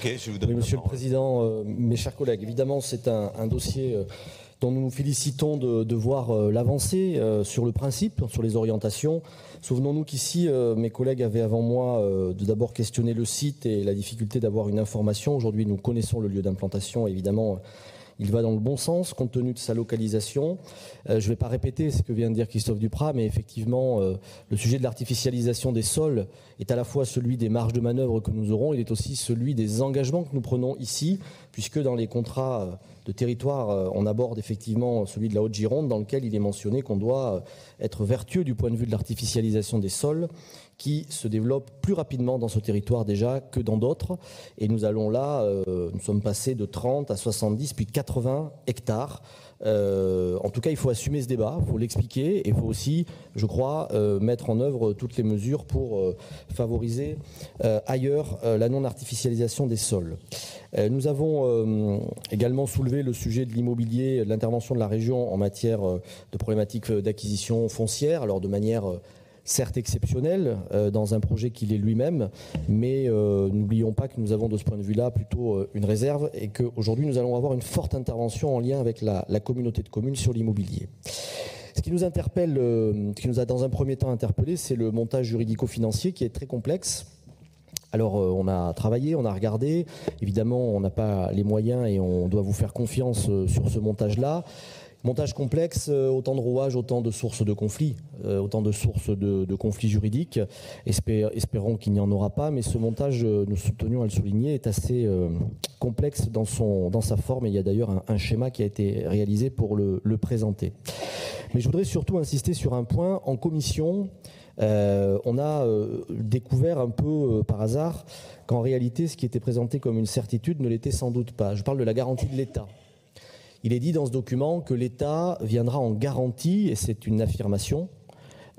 Jacquet, je vous donne Oui, Monsieur le Président, mes chers collègues, évidemment, c'est un dossier dont nous nous félicitons de voir l'avancée sur le principe, sur les orientations. Souvenons-nous qu'ici, mes collègues avaient avant moi de d'abord questionné le site et la difficulté d'avoir une information. Aujourd'hui, nous connaissons le lieu d'implantation, évidemment. Il va dans le bon sens compte tenu de sa localisation. Je ne vais pas répéter ce que vient de dire Christophe Duprat, mais effectivement, le sujet de l'artificialisation des sols est à la fois celui des marges de manœuvre que nous aurons, il est aussi celui des engagements que nous prenons ici, puisque dans les contrats de territoire, on aborde effectivement celui de la Haute-Gironde, dans lequel il est mentionné qu'on doit être vertueux du point de vue de l'artificialisation des sols, qui se développe plus rapidement dans ce territoire déjà que dans d'autres. Et nous allons là, nous sommes passés de 30 à 70 puis 80 hectares. En tout cas, il faut assumer ce débat, il faut l'expliquer et il faut aussi, je crois, mettre en œuvre toutes les mesures pour favoriser ailleurs la non-artificialisation des sols. Nous avons également soulevé le sujet de l'immobilier, de l'intervention de la région en matière de problématiques d'acquisition foncière, alors de manière certes exceptionnel dans un projet qu'il est lui-même, mais n'oublions pas que nous avons de ce point de vue-là plutôt une réserve et qu'aujourd'hui nous allons avoir une forte intervention en lien avec la communauté de communes sur l'immobilier. Ce qui nous interpelle, ce qui nous a dans un premier temps interpellé, c'est le montage juridico-financier qui est très complexe. Alors on a travaillé, on a regardé, évidemment on n'a pas les moyens et on doit vous faire confiance sur ce montage-là. Montage complexe, autant de rouages, autant de sources de conflits, autant de sources de conflits juridiques. Espérons qu'il n'y en aura pas, mais ce montage, nous tenions à le souligner, est assez complexe dans sa forme. Et il y a d'ailleurs un schéma qui a été réalisé pour le présenter. Mais je voudrais surtout insister sur un point. En commission, on a découvert un peu par hasard qu'en réalité, ce qui était présenté comme une certitude ne l'était sans doute pas. Je parle de la garantie de l'État. Il est dit dans ce document que l'État viendra en garantie, et c'est une affirmation,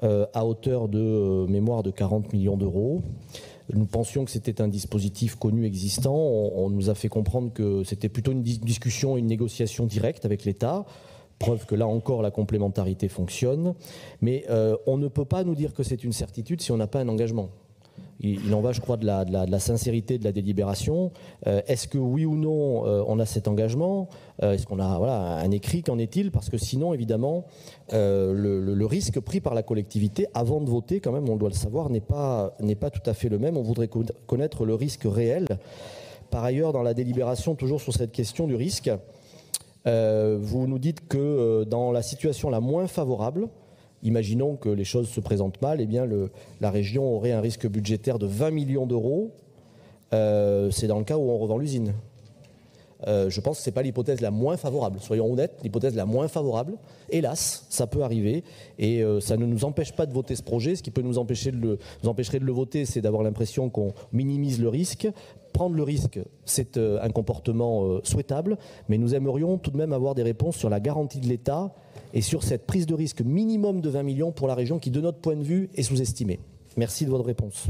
à hauteur de mémoire de 40 millions d'euros. Nous pensions que c'était un dispositif connu, existant. On nous a fait comprendre que c'était plutôt une discussion, une négociation directe avec l'État. Preuve que là encore, la complémentarité fonctionne. Mais on ne peut pas nous dire que c'est une certitude si on n'a pas un engagement. Il en va, je crois, de la sincérité de la délibération. Est-ce que oui ou non, on a cet engagement? Est-ce qu'on a un écrit? Qu'en est-il? Parce que sinon, évidemment, le risque pris par la collectivité, avant de voter, quand même, on doit le savoir, n'est pas tout à fait le même. On voudrait connaître le risque réel. Par ailleurs, dans la délibération, toujours sur cette question du risque, vous nous dites que dans la situation la moins favorable, imaginons que les choses se présentent mal, eh bien la région aurait un risque budgétaire de 20 millions d'euros. C'est dans le cas où on revend l'usine. Je pense que ce n'est pas l'hypothèse la moins favorable. Soyons honnêtes, l'hypothèse la moins favorable, hélas, ça peut arriver. Et ça ne nous empêche pas de voter ce projet. Ce qui peut nous empêcherait de le voter, c'est d'avoir l'impression qu'on minimise le risque. Prendre le risque, c'est un comportement souhaitable. Mais nous aimerions tout de même avoir des réponses sur la garantie de l'État et sur cette prise de risque minimum de 20 millions pour la région qui, de notre point de vue, est sous-estimée. Merci de votre réponse.